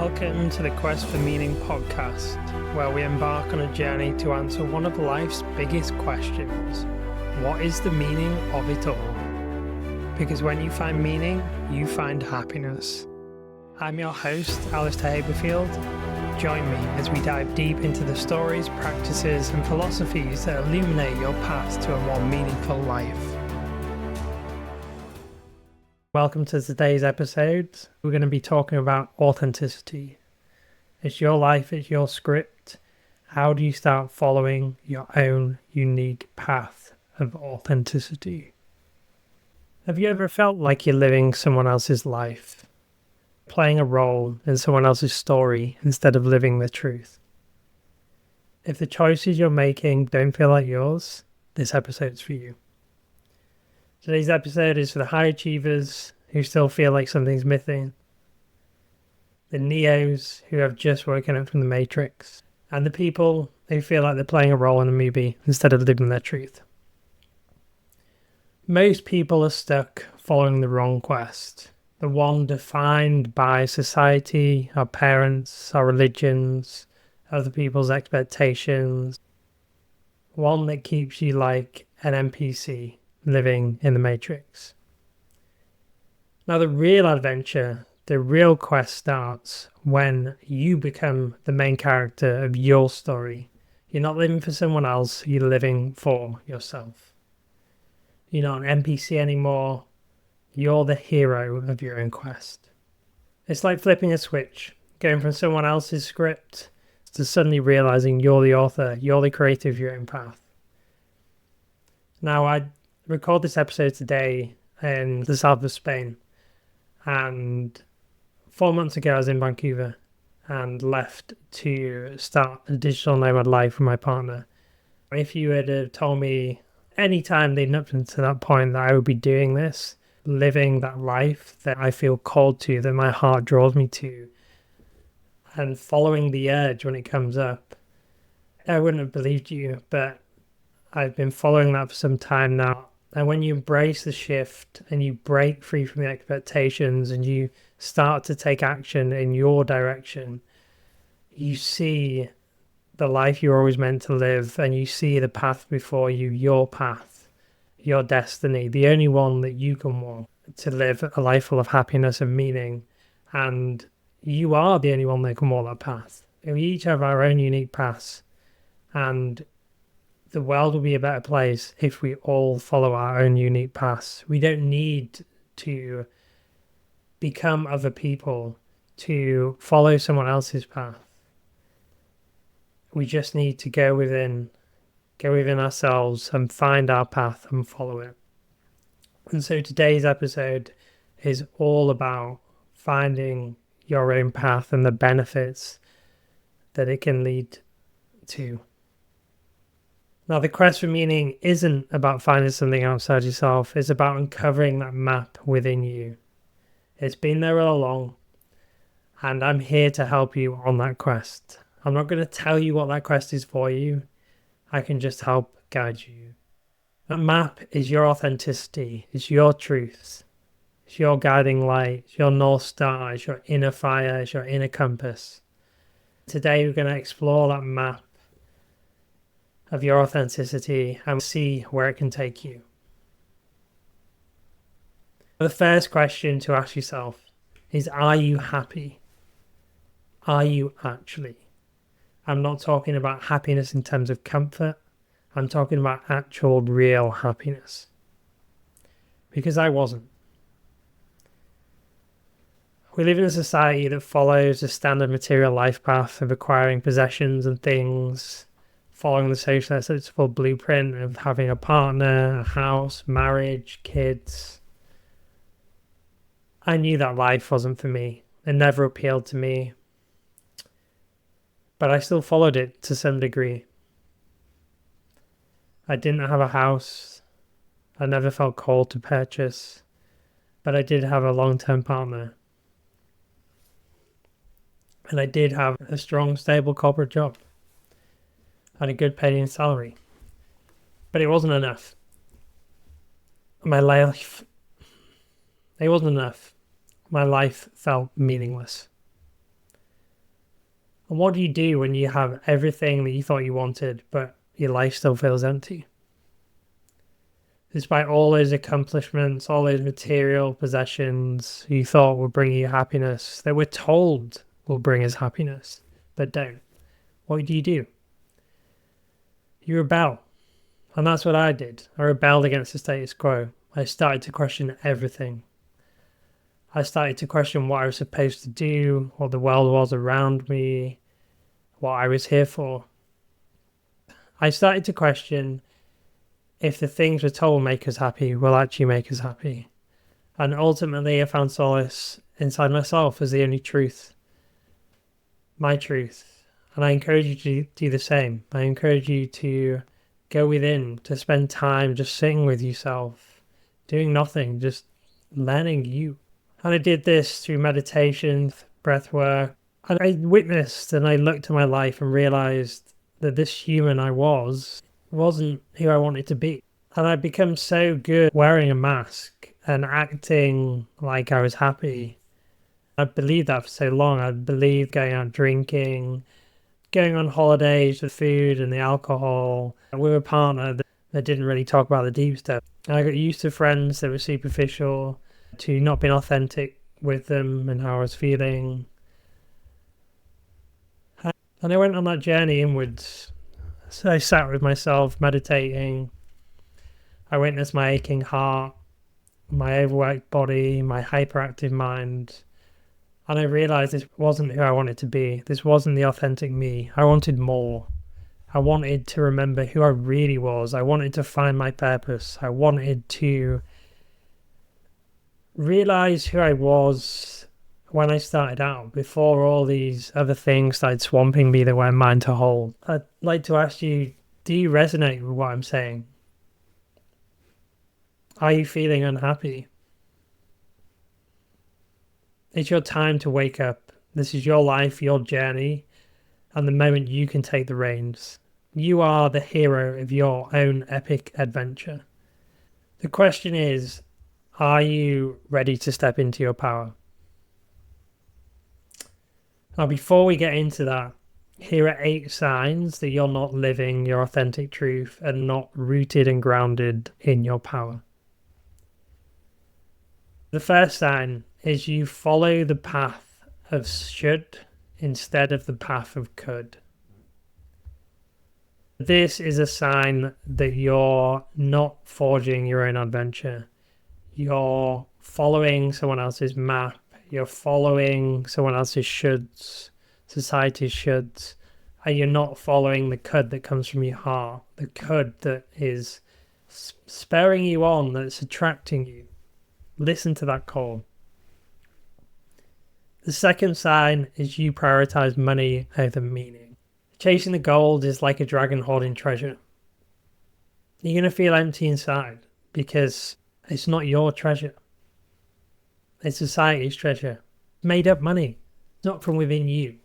Welcome to the Quest for Meaning podcast, where we embark on a journey to answer one of life's biggest questions. What is the meaning of it all? Because when you find meaning, you find happiness. I'm your host, Alistair Haberfield. Join me as we dive deep into the stories, practices, and philosophies that illuminate your path to a more meaningful life. Welcome to today's episode. We're going to be talking about authenticity. It's your life, it's your script. How do you start following your own unique path of authenticity? Have you ever felt like you're living someone else's life, playing a role in someone else's story instead of living the truth? If the choices you're making don't feel like yours, this episode's for you. Today's episode is for the high achievers who still feel like something's missing, the Neos who have just woken up from the Matrix, and the people who feel like they're playing a role in a movie instead of living their truth. Most people are stuck following the wrong quest, the one defined by society, our parents, our religions, other people's expectations, one that keeps you like an NPC living in the Matrix. Now the real adventure, the real quest starts when you become the main character of your story. You're not living for someone else, you're living for yourself. You're not an NPC anymore, you're the hero of your own quest. It's like flipping a switch, going from someone else's script to suddenly realizing you're the author, you're the creator of your own path. Now I record this episode today in the south of Spain, and 4 months ago I was in Vancouver and left to start a digital nomad life with my partner. If you had have told me any time leading up to that point that I would be doing this, living that life that I feel called to, that my heart draws me to, and following the urge when it comes up, I wouldn't have believed you, but I've been following that for some time now. And when you embrace the shift and you break free from the expectations and you start to take action in your direction, you see the life you're always meant to live, and you see the path before you, your path, your destiny, the only one that you can walk to live a life full of happiness and meaning. And you are the only one that can walk that path. We each have our own unique paths, and the world will be a better place if we all follow our own unique paths. We don't need to become other people to follow someone else's path. We just need to go within ourselves and find our path and follow it. And so today's episode is all about finding your own path and the benefits that it can lead to. Now, the quest for meaning isn't about finding something outside yourself. It's about uncovering that map within you. It's been there all along, and I'm here to help you on that quest. I'm not going to tell you what that quest is for you. I can just help guide you. That map is your authenticity. It's your truth. It's your guiding light. It's your North Star. It's your inner fire. It's your inner compass. Today, we're going to explore that map of your authenticity and see where it can take you. The first question to ask yourself is, are you happy? Are you actually? I'm not talking about happiness in terms of comfort. I'm talking about actual, real happiness. Because I wasn't. We live in a society that follows the standard material life path of acquiring possessions and things, following the social acceptable blueprint of having a partner, a house, marriage, kids. I knew that life wasn't for me. It never appealed to me. But I still followed it to some degree. I didn't have a house. I never felt called to purchase. But I did have a long-term partner. And I did have a strong, stable corporate job. I had a good paying salary. But it wasn't enough. My life, it wasn't enough. My life felt meaningless. And what do you do when you have everything that you thought you wanted, but your life still feels empty? Despite all those accomplishments, all those material possessions you thought would bring you happiness, that we're told will bring us happiness, but don't. What do? You rebel. And that's what I did. I rebelled against the status quo. I started to question everything. I started to question what I was supposed to do, what the world was around me, what I was here for. I started to question if the things we're told make us happy will actually make us happy. And ultimately, I found solace inside myself as the only truth. My truth. And I encourage you to do the same. I encourage you to go within, to spend time just sitting with yourself, doing nothing, just learning you. And I did this through meditation, breath work. And I witnessed and I looked at my life and realized that this human I wasn't who I wanted to be. And I'd become so good wearing a mask and acting like I was happy. I believed that for so long. I believed going out drinking, going on holidays with food and the alcohol with a partner that didn't really talk about the deep stuff. I got used to friends that were superficial, to not being authentic with them and how I was feeling. And I went on that journey inwards. So I sat with myself, meditating. I witnessed my aching heart, my overworked body, my hyperactive mind. And I realized this wasn't who I wanted to be. This wasn't the authentic me. I wanted more. I wanted to remember who I really was. I wanted to find my purpose. I wanted to realize who I was when I started out, before all these other things started swamping me that were mine to hold. I'd like to ask you, do you resonate with what I'm saying? Are you feeling unhappy? It's your time to wake up. This is your life, your journey, and the moment you can take the reins. You are the hero of your own epic adventure. The question is, are you ready to step into your power? Now, before we get into that, here are 8 signs that you're not living your authentic truth and not rooted and grounded in your power. The first sign is you follow the path of should instead of the path of could. This is a sign that you're not forging your own adventure. You're following someone else's map. You're following someone else's shoulds, society's shoulds, and you're not following the could that comes from your heart, the could that is spurring you on, that's attracting you. Listen to that call. The second sign is you prioritize money over meaning. Chasing the gold is like a dragon hoarding treasure. You're going to feel empty inside because it's not your treasure. It's society's treasure. Made up money. It's not from within you.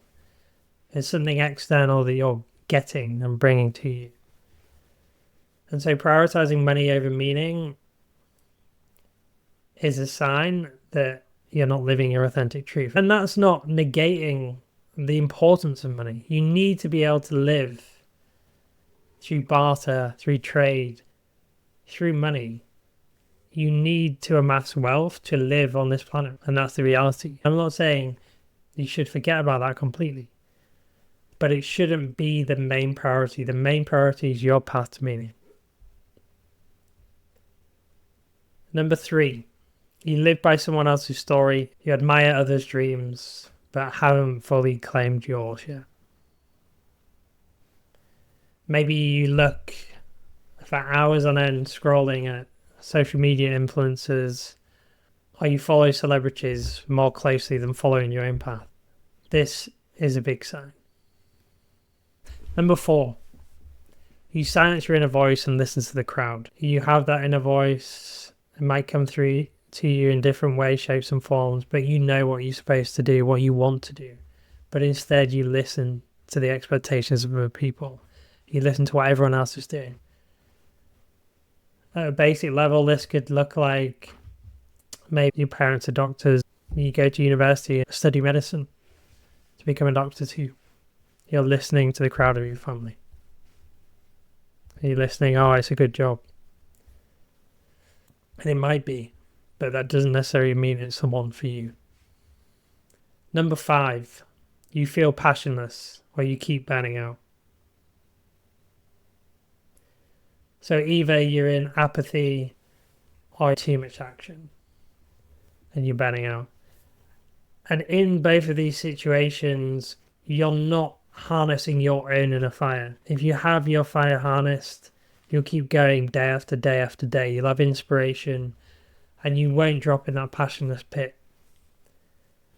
It's something external that you're getting and bringing to you. And so prioritizing money over meaning is a sign that you're not living your authentic truth. And that's not negating the importance of money. You need to be able to live through barter, through trade, through money. You need to amass wealth to live on this planet, and that's the reality. I'm not saying you should forget about that completely, but it shouldn't be the main priority. The main priority is your path to meaning. Number 3, you live by someone else's story. You admire others' dreams, but haven't fully claimed yours yet. Maybe you look for hours on end scrolling at social media influencers, or you follow celebrities more closely than following your own path. This is a big sign. Number 4, you silence your inner voice and listen to the crowd. You have that inner voice. It might come through to you in different ways, shapes and forms, but you know what you're supposed to do, what you want to do. But instead you listen to the expectations of other people. You listen to what everyone else is doing. At a basic level, this could look like maybe your parents are doctors. You go to university and study medicine to become a doctor too. You're listening to the crowd of your family. You're listening, oh, it's a good job. And it might be, but that doesn't necessarily mean it's the one for you. Number 5, you feel passionless or you keep burning out. So either you're in apathy or too much action and you're burning out. And in both of these situations, you're not harnessing your own inner fire. If you have your fire harnessed, you'll keep going day after day after day. You'll have inspiration and you won't drop in that passionless pit.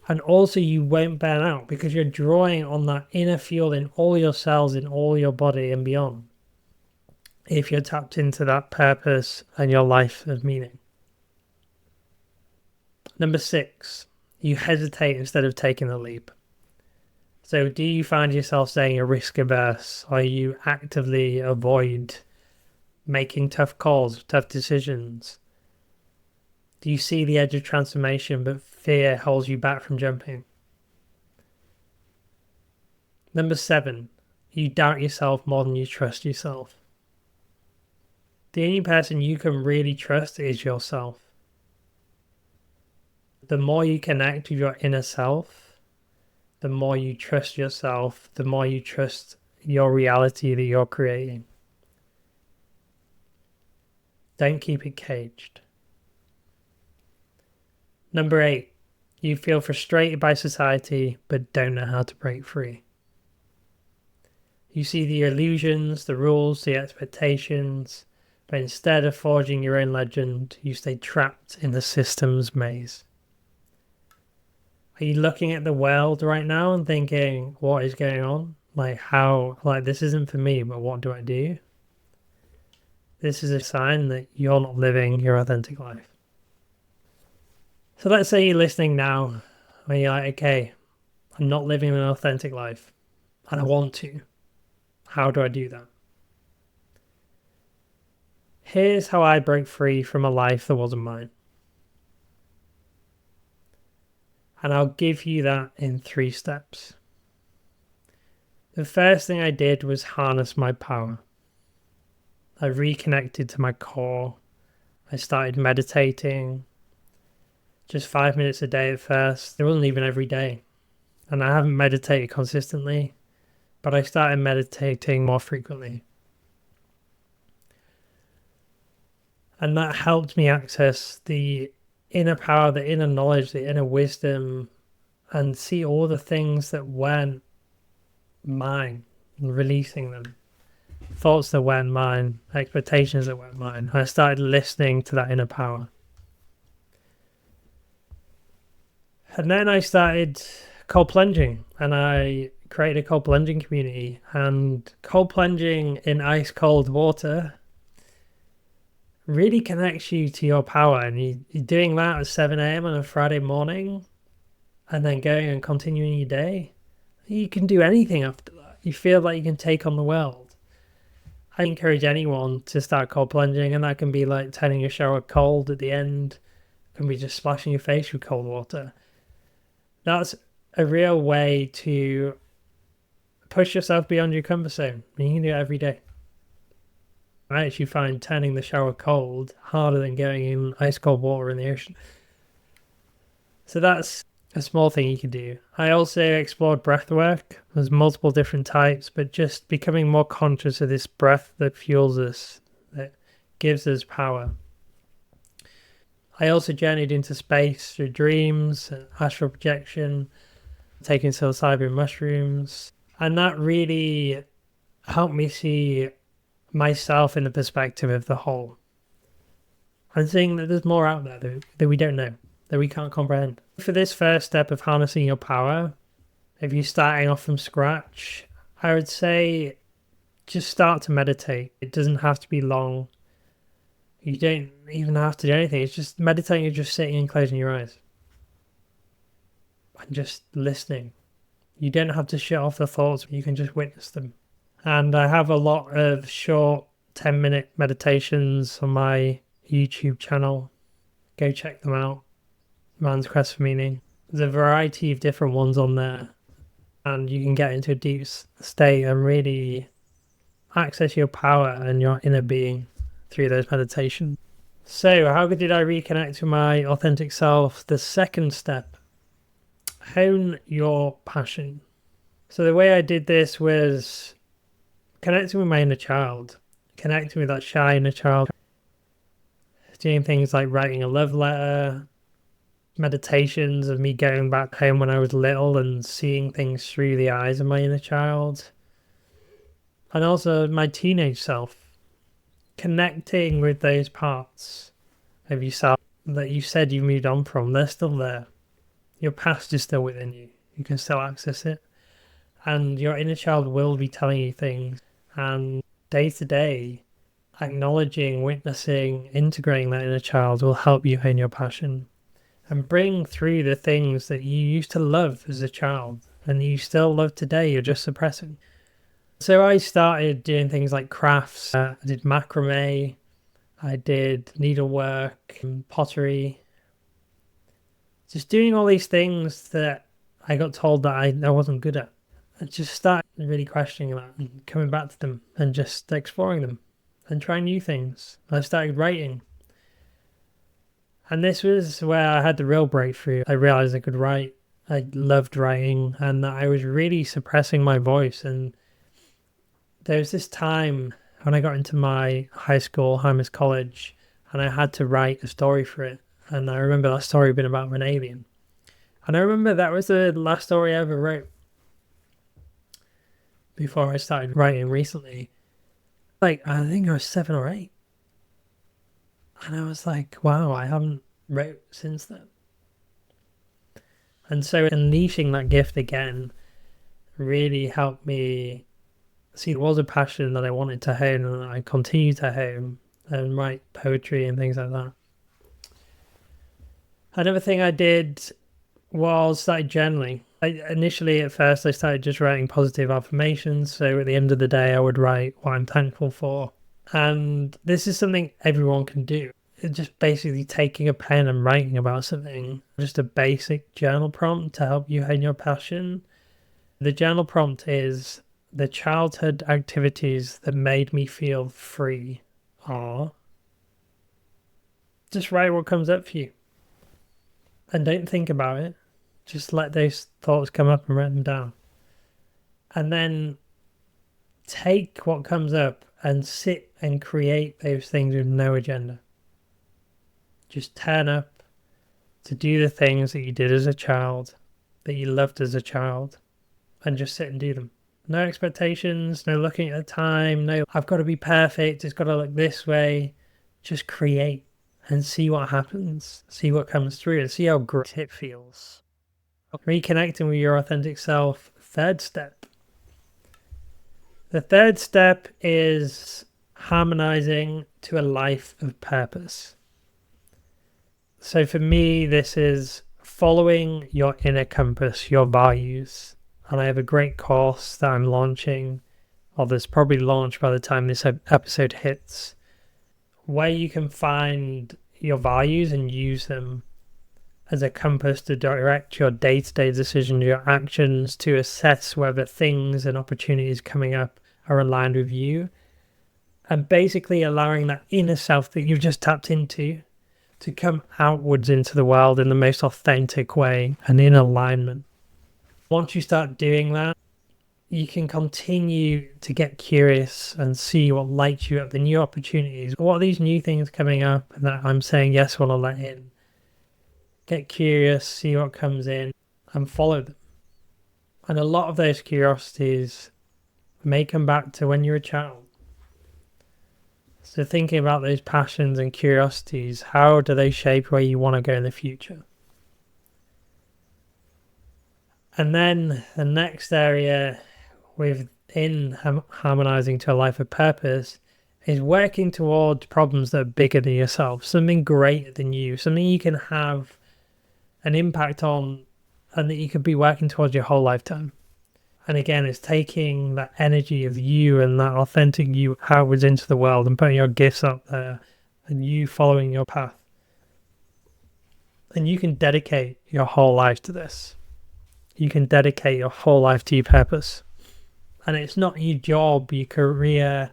And also you won't burn out because you're drawing on that inner fuel in all your cells, in all your body and beyond. If you're tapped into that purpose and your life of meaning. Number 6, you hesitate instead of taking the leap. So do you find yourself saying you're risk averse, or you actively avoid making tough calls, tough decisions? Do you see the edge of transformation but fear holds you back from jumping? Number 7, you doubt yourself more than you trust yourself. The only person you can really trust is yourself. The more you connect with your inner self, the more you trust yourself, the more you trust your reality that you're creating. Don't keep it caged. Number 8, you feel frustrated by society but don't know how to break free. You see the illusions, the rules, the expectations, but instead of forging your own legend, you stay trapped in the system's maze. Are you looking at the world right now and thinking, what is going on? This isn't for me, but what do I do? This is a sign that you're not living your authentic life. So let's say you're listening now and you're like, okay, I'm not living an authentic life and I want to. How do I do that? Here's how I broke free from a life that wasn't mine. And I'll give you that in 3 steps. The first thing I did was harness my power. I reconnected to my core. I started meditating. Just 5 minutes a day at first. It wasn't even every day. And I haven't meditated consistently, but I started meditating more frequently. And that helped me access the inner power, the inner knowledge, the inner wisdom, and see all the things that weren't mine, and releasing them. Thoughts that weren't mine, expectations that weren't mine. I started listening to that inner power. And then I started cold plunging, and I created a cold plunging community. And cold plunging in ice cold water really connects you to your power. And you're doing that at 7 a.m. on a Friday morning and then going and continuing your day. You can do anything after that. You feel like you can take on the world. I encourage anyone to start cold plunging, and that can be like turning your shower cold at the end. It can be just splashing your face with cold water. That's a real way to push yourself beyond your comfort zone. You can do it every day. I actually find turning the shower cold harder than going in ice cold water in the ocean. So that's a small thing you can do. I also explored breath work. There's multiple different types, but just becoming more conscious of this breath that fuels us, that gives us power. I also journeyed into space through dreams, astral projection, taking psilocybin mushrooms, and that really helped me see myself in the perspective of the whole. And seeing that there's more out there that we don't know, that we can't comprehend. For this first step of harnessing your power, if you're starting off from scratch, I would say just start to meditate. It doesn't have to be long. You don't even have to do anything. It's just meditating. You're just sitting and closing your eyes and just listening. You don't have to shut off the thoughts. You can just witness them. And I have a lot of short 10-minute meditations on my YouTube channel. Go check them out. Man's Quest for Meaning. There's a variety of different ones on there. and you can get into a deep state and really access your power and your inner being through those meditations. So how did I reconnect to my authentic self? The second step, hone your passion. So the way I did this was connecting with my inner child, connecting with that shy inner child, doing things like writing a love letter, meditations of me going back home when I was little and seeing things through the eyes of my inner child, and also my teenage self, connecting with those parts of yourself that you said you moved on from. They're still there. Your past is still within you. You can still access it, and your inner child will be telling you things. And day to day, acknowledging, witnessing, integrating that inner child will help you hone your passion and bring through the things that you used to love as a child and you still love today, you're just suppressing. So I started doing things like crafts. I did macrame, I did needlework, pottery, just doing all these things that I got told that I wasn't good at. I just started really questioning that and coming back to them and just exploring them and trying new things. I started writing. And this was where I had the real breakthrough. I realized I could write. I loved writing and that I was really suppressing my voice. And there was this time when I got into my high school, Harmonize college, and I had to write a story for it. And I remember that story being about an alien. And I remember that was the last story I ever wrote before I started writing recently. Like, I think I was 7 or 8. And I was like, wow, I haven't wrote since then. And so unleashing that gift again really helped me see it was a passion that I wanted to hone and I continue to hone and write poetry and things like that. Another thing I did was started journaling. Initially, at first, I started just writing positive affirmations. So at the end of the day, I would write what I'm thankful for. And this is something everyone can do. It's just basically taking a pen and writing about something. Just a basic journal prompt to help you hone your passion. The journal prompt is: the childhood activities that made me feel free are... Just write what comes up for you. And don't think about it. Just let those thoughts come up and write them down. And then take what comes up and sit and create those things with no agenda. Just turn up to do the things that you did as a child, that you loved as a child, and just sit and do them. No expectations, no looking at the time, no, I've got to be perfect, it's got to look this way. Just create and see what happens, see what comes through, and see how great it feels. Reconnecting with your authentic self. Third step. The third step is harmonizing to a life of purpose. So for me, this is following your inner compass, your values. And I have a great course that I'm launching, or that's probably launched by the time this episode hits, where you can find your values and use them as a compass to direct your day-to-day decisions, your actions, to assess whether things and opportunities coming up are aligned with you, and basically allowing that inner self that you've just tapped into to come outwards into the world in the most authentic way and in alignment. Once you start doing that, you can continue to get curious and see what lights you up, the new opportunities. What are these new things coming up that I'm saying yes, want to let in? Get curious, see what comes in, and follow them. And a lot of those curiosities may come back to when you're a child. So thinking about those passions and curiosities, how do they shape where you want to go in the future? And then the next area within harmonizing to a life of purpose is working towards problems that are bigger than yourself, something greater than you, something you can have an impact on and that you could be working towards your whole lifetime. And again, it's taking that energy of you and that authentic you outwards into the world and putting your gifts up there and you following your path. And you can dedicate your whole life to this. you can dedicate your whole life to your purpose. And it's not your job, your career,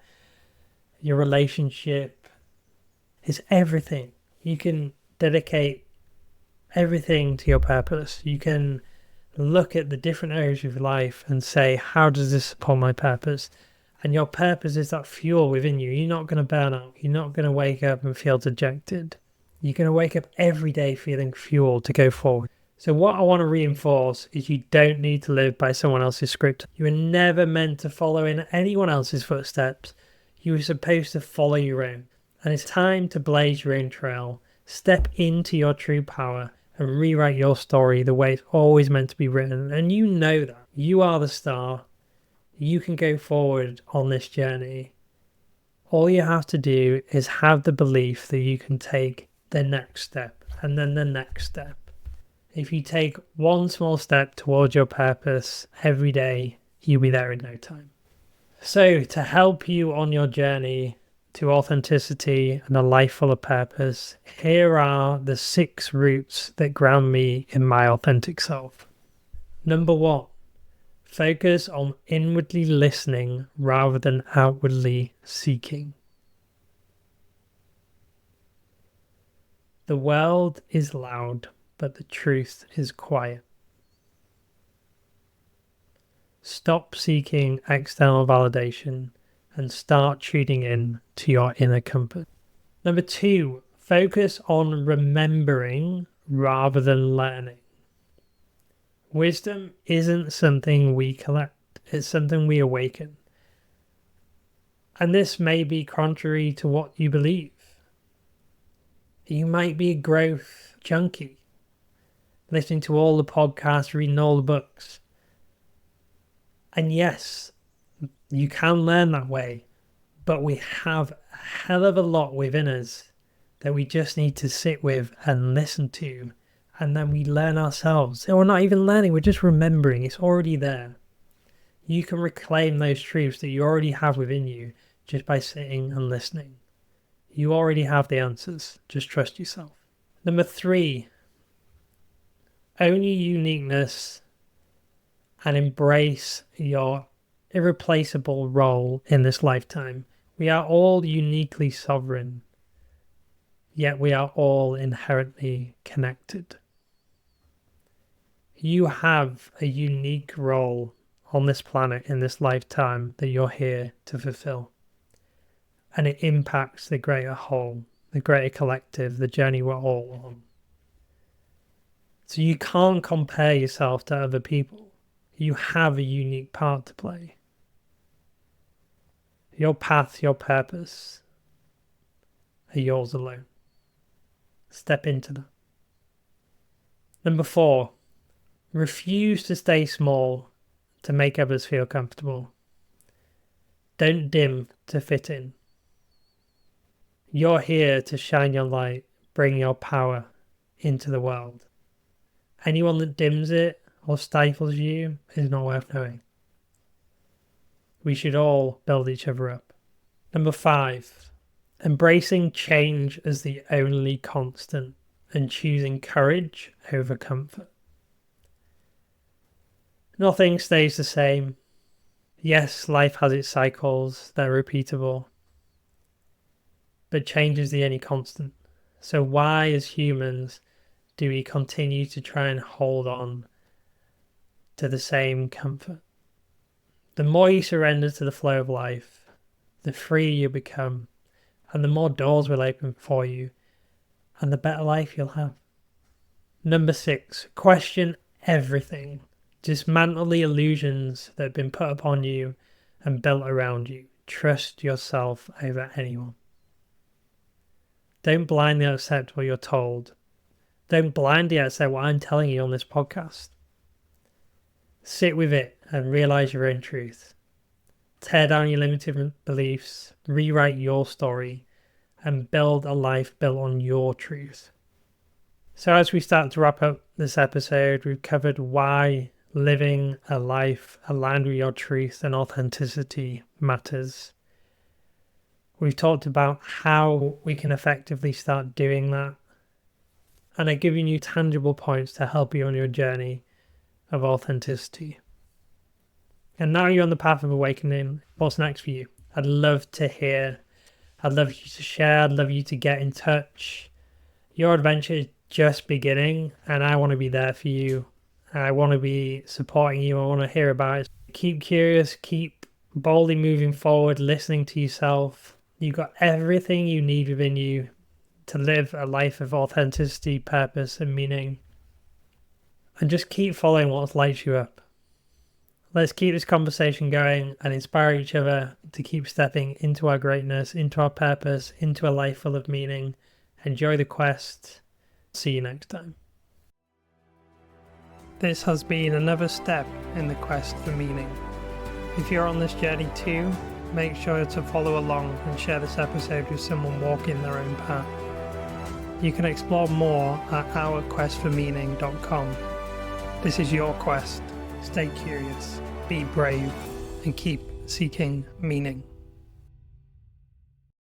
your relationship. It's everything. You can dedicate everything to your purpose. You can look at the different areas of your life and say, how does this support my purpose? And your purpose is that fuel within you. You're not going to burn out. You're not going to wake up and feel dejected. You're going to wake up every day feeling fueled to go forward. So what I want to reinforce is you don't need to live by someone else's script. You were never meant to follow in anyone else's footsteps. You were supposed to follow your own. And it's time to blaze your own trail. Step into your true power and rewrite your story the way it's always meant to be written. And you know that. You are the star. You can go forward on this journey. All you have to do is have the belief that you can take the next step and then the next step. If you take one small step towards your purpose every day, you'll be there in no time. So to help you on your journey to authenticity and a life full of purpose, here are the 6 roots that ground me in my authentic self. Number 1, focus on inwardly listening rather than outwardly seeking. The world is loud, but the truth is quiet. Stop seeking external validation and start tuning in to your inner compass. Number 2, focus on remembering rather than learning. Wisdom isn't something we collect, it's something we awaken. And this may be contrary to what you believe. You might be a growth junkie, listening to all the podcasts, reading all the books. And yes, you can learn that way, but we have a hell of a lot within us that we just need to sit with and listen to, and then we learn ourselves. And we're not even learning, we're just remembering. It's already there. You can reclaim those truths that you already have within you just by sitting and listening. You already have the answers. Just trust yourself. Number 3, own your uniqueness and embrace your irreplaceable role in this lifetime. We are all uniquely sovereign, yet we are all inherently connected. You have a unique role on this planet in this lifetime that you're here to fulfill. And it impacts the greater whole, the greater collective, the journey we're all on. So you can't compare yourself to other people. You have a unique part to play. Your path, your purpose are yours alone. Step into them. Number 4, refuse to stay small to make others feel comfortable. Don't dim to fit in. You're here to shine your light, bring your power into the world. Anyone that dims it or stifles you is not worth knowing. We should all build each other up. Number 5, embracing change as the only constant and choosing courage over comfort. Nothing stays the same. Yes, life has its cycles, they're repeatable. But change is the only constant. So why, as humans, do we continue to try and hold on to the same comfort? The more you surrender to the flow of life, the freer you become, and the more doors will open for you, and the better life you'll have. Number 6, question everything. Dismantle the illusions that have been put upon you and built around you. Trust yourself over anyone. Don't blindly accept what you're told. Don't blindly accept what I'm telling you on this podcast. Sit with it and realize your own truth. Tear down your limited beliefs, rewrite your story, and build a life built on your truth. So as we start to wrap up this episode, we've covered why living a life aligned with your truth and authenticity matters. We've talked about how we can effectively start doing that. And I've given you tangible points to help you on your journey of authenticity. And now you're on the path of awakening. What's next for you? I'd love to hear. I'd love you to share. I'd love you to get in touch. Your adventure is just beginning, and I want to be there for you. I want to be supporting you. I want to hear about it. Keep curious. Keep boldly moving forward, listening to yourself. You've got everything you need within you to live a life of authenticity, purpose, and meaning. And just keep following what lights you up. Let's keep this conversation going and inspire each other to keep stepping into our greatness, into our purpose, into a life full of meaning. Enjoy the quest. See you next time. This has been another step in the quest for meaning. If you're on this journey too, make sure to follow along and share this episode with someone walking their own path. You can explore more at ourquestformeaning.com. This is your quest. Stay curious, be brave, and keep seeking meaning.